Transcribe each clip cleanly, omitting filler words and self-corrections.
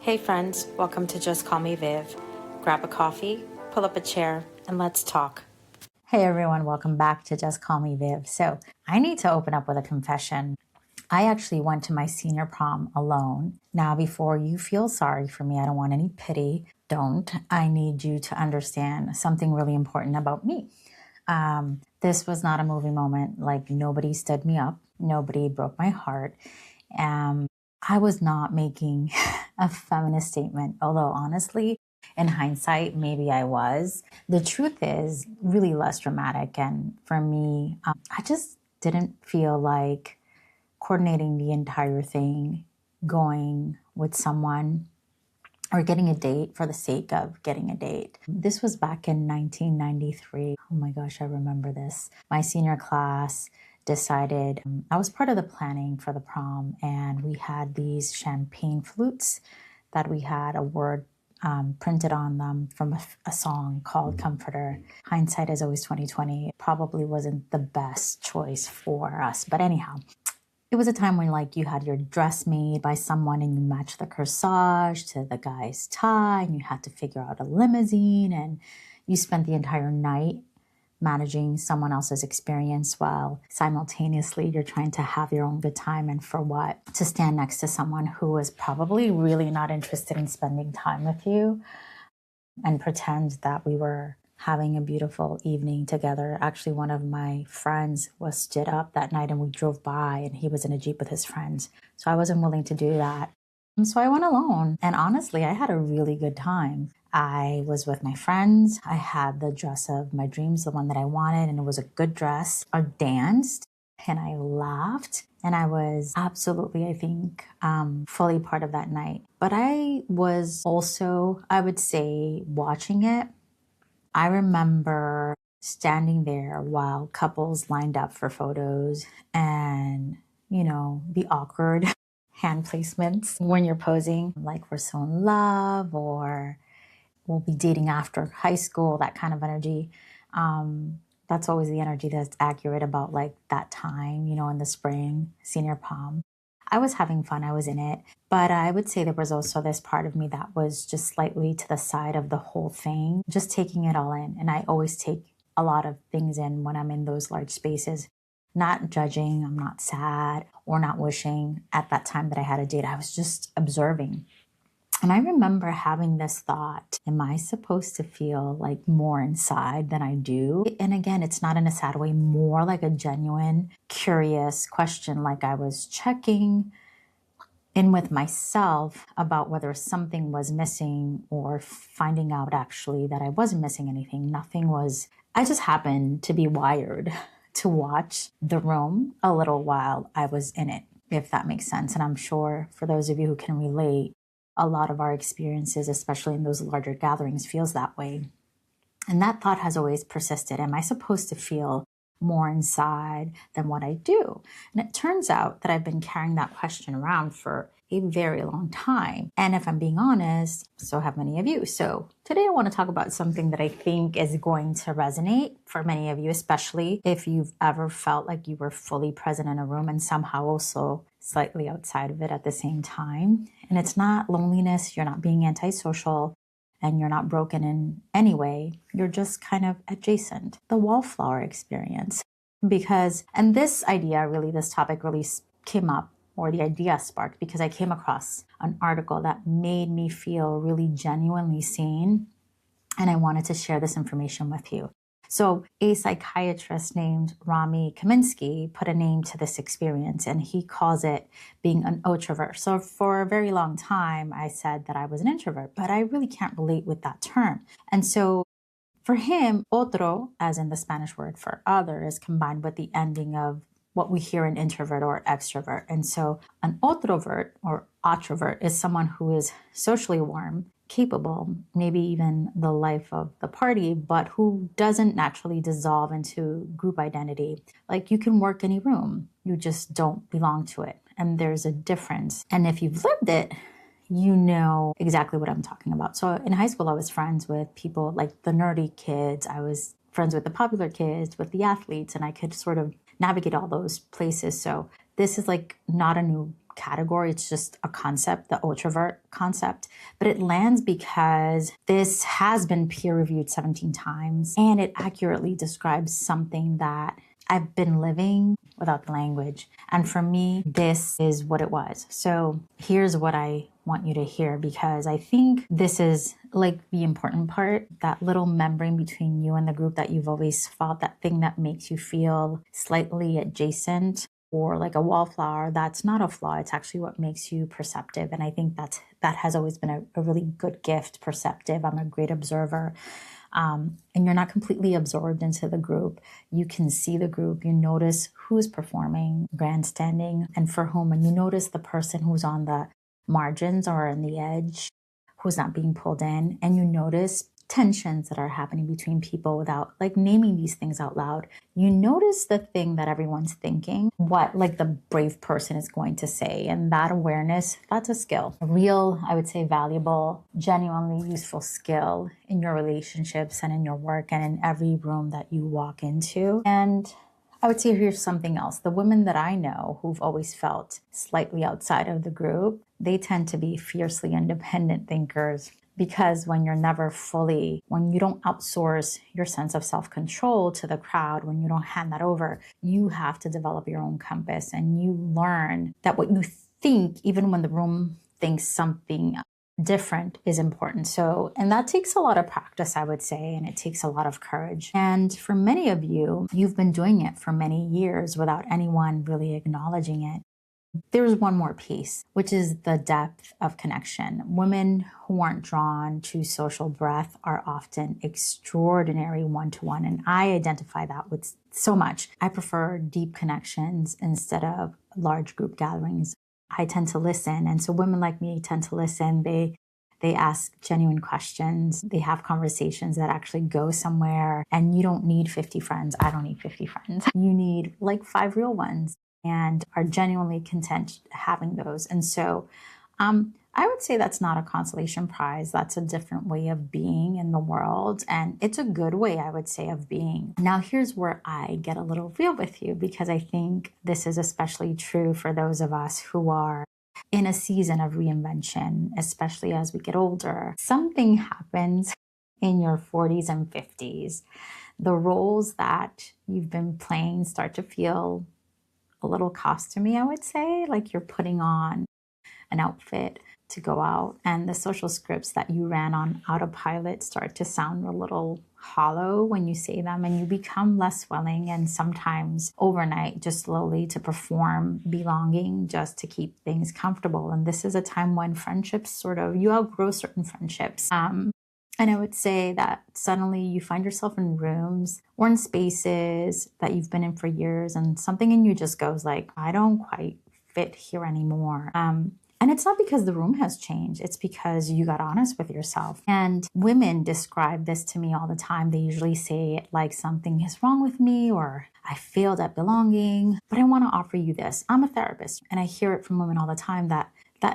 Hey friends, welcome to Just Call Me Viv. Grab a coffee, pull up a chair, and let's talk. Hey everyone, welcome back to Just Call Me Viv. So I need to open up with a confession. I actually went to my senior prom alone. Now, before you feel sorry for me, I don't want any pity. Don't. I need you to understand something really important about me. This was not a movie moment. Like, nobody stood me up. Nobody broke my heart. I was not making a feminist statement, although honestly, in hindsight, maybe I was. The truth is really less dramatic. And for me, I just didn't feel like coordinating the entire thing, going with someone, or getting a date for the sake of getting a date. This was back in 1993. Oh my gosh, I remember this. My senior class decided, I was part of the planning for the prom, and we had these champagne flutes that we had a word printed on them from a song called Comforter. Hindsight is always 2020. It probably wasn't the best choice for us. But anyhow, it was a time when you had your dress made by someone and you matched the corsage to the guy's tie, and you had to figure out a limousine, and you spent the entire night managing someone else's experience while simultaneously you're trying to have your own good time. And for what? To stand next to someone who was probably really not interested in spending time with you and pretend that we were having a beautiful evening together. Actually, one of my friends was stood up that night and we drove by, and he was in a Jeep with his friends. So I wasn't willing to do that. And so I went alone. And honestly, I had a really good time. I was with my friends. I had the dress of my dreams, the one that I wanted, and it was a good dress. I danced and I laughed. And I was absolutely, I think, fully part of that night. But I was also, I would say, watching it. I remember standing there while couples lined up for photos and, the awkward hand placements when you're posing, like we're so in love or we'll be dating after high school, that kind of energy. That's always the energy that's accurate about that time, in the spring, senior prom. I was having fun, I was in it, but I would say there was also this part of me that was just slightly to the side of the whole thing, just taking it all in. And I always take a lot of things in when I'm in those large spaces, not judging, I'm not sad or not wishing at that time that I had a date. I was just observing. And I remember having this thought, am I supposed to feel more inside than I do? And again, it's not in a sad way, more like a genuine, curious question, like I was checking in with myself about whether something was missing or finding out actually that I wasn't missing anything. Nothing was, I just happened to be wired to watch the room a little while I was in it, if that makes sense. And I'm sure for those of you who can relate, a lot of our experiences, especially in those larger gatherings, feels that way. And that thought has always persisted. Am I supposed to feel more inside than what I do? And it turns out that I've been carrying that question around for a very long time. And if I'm being honest, so have many of you. So today I want to talk about something that I think is going to resonate for many of you, especially if you've ever felt like you were fully present in a room and somehow also slightly outside of it at the same time. And it's not loneliness, you're not being antisocial, and you're not broken in any way. You're just kind of adjacent. The wallflower experience. And this topic really came up, or the idea sparked, because I came across an article that made me feel really genuinely seen. And I wanted to share this information with you. So a psychiatrist named Rami Kaminsky put a name to this experience, and he calls it being an otrovert. So for a very long time, I said that I was an introvert, but I really can't relate with that term. And so for him, otro, as in the Spanish word for other, is combined with the ending of what we hear in introvert or extrovert. And so an otrovert or otrovert is someone who is socially warm, capable, maybe even the life of the party, but who doesn't naturally dissolve into group identity. Like, you can work any room, you just don't belong to it. And there's a difference. And if you've lived it, you know exactly what I'm talking about. So in high school, I was friends with people like the nerdy kids. I was friends with the popular kids, with the athletes, and I could sort of navigate all those places. So this is not a new category. It's just a concept, the otrovert concept. But it lands because this has been peer reviewed 17 times and it accurately describes something that I've been living without the language. And for me, this is what it was. So here's what I want you to hear, because I think this is like the important part, that little membrane between you and the group that you've always felt, that thing that makes you feel slightly adjacent or like a wallflower. That's not a flaw. It's actually what makes you perceptive. And I think that has always been a really good gift, perceptive. I'm a great observer. And you're not completely absorbed into the group. You can see the group. You notice who's performing, grandstanding, and for whom. And you notice the person who's on the margins or on the edge, who's not being pulled in. And you notice tensions that are happening between people without like naming these things out loud. You notice the thing that everyone's thinking, what like the brave person is going to say. And that awareness, that's a skill, a real, I would say, valuable, genuinely useful skill in your relationships and in your work and in every room that you walk into. And I would say here's something else. The women that I know who've always felt slightly outside of the group, they tend to be fiercely independent thinkers. Because when you're never fully, when you don't outsource your sense of self-control to the crowd, when you don't hand that over, you have to develop your own compass, and you learn that what you think, even when the room thinks something different, is important. So, and that takes a lot of practice, I would say, and it takes a lot of courage. And for many of you, you've been doing it for many years without anyone really acknowledging it. There's one more piece, which is the depth of connection. Women who aren't drawn to social breadth are often extraordinary one-to-one, and I identify that with so much. I prefer deep connections instead of large group gatherings. I tend to listen, and so women like me tend to listen. They ask genuine questions. They have conversations that actually go somewhere, and you don't need 50 friends. I don't need 50 friends. You need like 5 real ones, and are genuinely content having those. And so I would say that's not a consolation prize. That's a different way of being in the world. And it's a good way, I would say, of being. Now, here's where I get a little real with you, because I think this is especially true for those of us who are in a season of reinvention, especially as we get older. Something happens in your 40s and 50s. The roles that you've been playing start to feel a little costumey, I would say, like you're putting on an outfit to go out, and the social scripts that you ran on autopilot start to sound a little hollow when you say them, and you become less willing, and sometimes overnight, just slowly, to perform belonging just to keep things comfortable. And this is a time when friendships you outgrow certain friendships. And I would say that suddenly you find yourself in rooms or in spaces that you've been in for years, and something in you just goes like, I don't quite fit here anymore. And it's not because the room has changed. It's because you got honest with yourself. And women describe this to me all the time. They usually say it like, something is wrong with me, or I failed at belonging. But I want to offer you this. I'm a therapist, and I hear it from women all the time that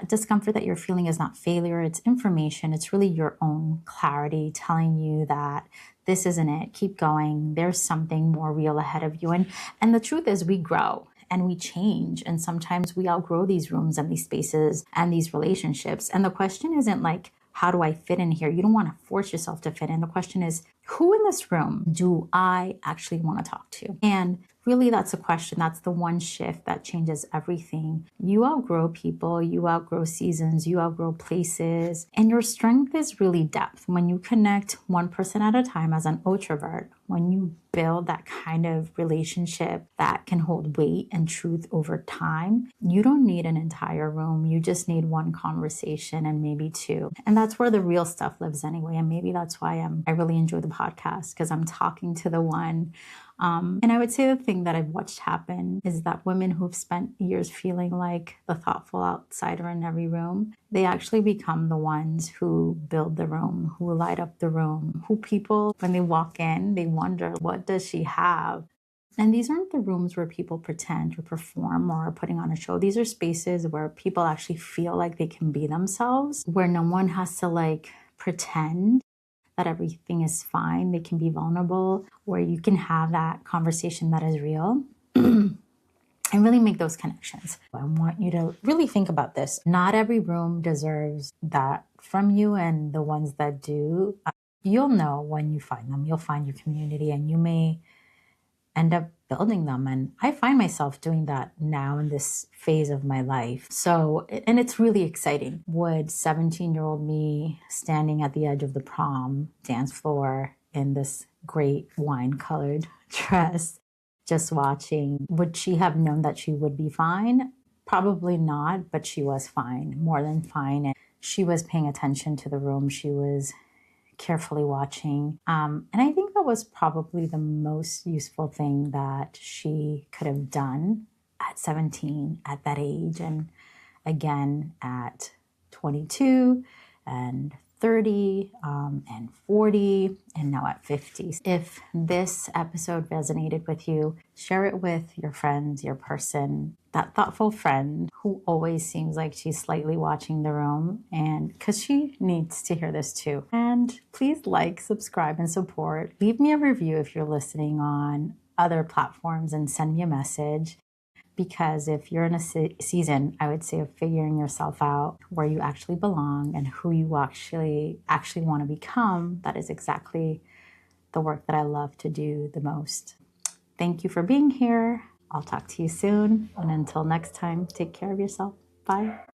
discomfort that you're feeling is not failure, it's information. It's really your own clarity telling you that this isn't it. Keep going. There's something more real ahead of you. And the truth is, we grow and we change. And sometimes we outgrow these rooms and these spaces and these relationships. And the question isn't like, how do I fit in here? You don't want to force yourself to fit in. The question is, who in this room do I actually want to talk to? And really, that's a question. That's the one shift that changes everything. You outgrow people, you outgrow seasons, you outgrow places, and your strength is really depth. When you connect one person at a time as an otrovert, when you build that kind of relationship that can hold weight and truth over time, you don't need an entire room. You just need one conversation and maybe 2. And that's where the real stuff lives anyway. And maybe that's why I really enjoy the podcast, because I'm talking to the one. And I would say the thing that I've watched happen is that women who've spent years feeling like the thoughtful outsider in every room, they actually become the ones who build the room, who light up the room, who people, when they walk in, they wonder, what does she have? And these aren't the rooms where people pretend or perform or are putting on a show. These are spaces where people actually feel like they can be themselves, where no one has to like pretend that everything is fine. They can be vulnerable, where you can have that conversation that is real. and really make those connections. I want you to really think about this. Not every room deserves that from you, and the ones that do, you'll know when you find them. You'll find your community, and you may end up building them. And I find myself doing that now in this phase of my life. So, and it's really exciting. Would 17-year-old me standing at the edge of the prom dance floor in this great wine-colored dress, just watching, would she have known that she would be fine? Probably not, but she was fine, more than fine. And she was paying attention to the room. She was carefully watching. And I think that was probably the most useful thing that she could have done at 17, at that age, and again at 22 and 30 and 40 and now at 50. If this episode resonated with you, share it with your friends, your person, that thoughtful friend who always seems like she's slightly watching the room, and because she needs to hear this too. And please like, subscribe, and support. Leave me a review if you're listening on other platforms, and send me a message. Because if you're in a season, I would say, of figuring yourself out, where you actually belong and who you actually want to become, that is exactly the work that I love to do the most. Thank you for being here. I'll talk to you soon. And until next time, take care of yourself. Bye.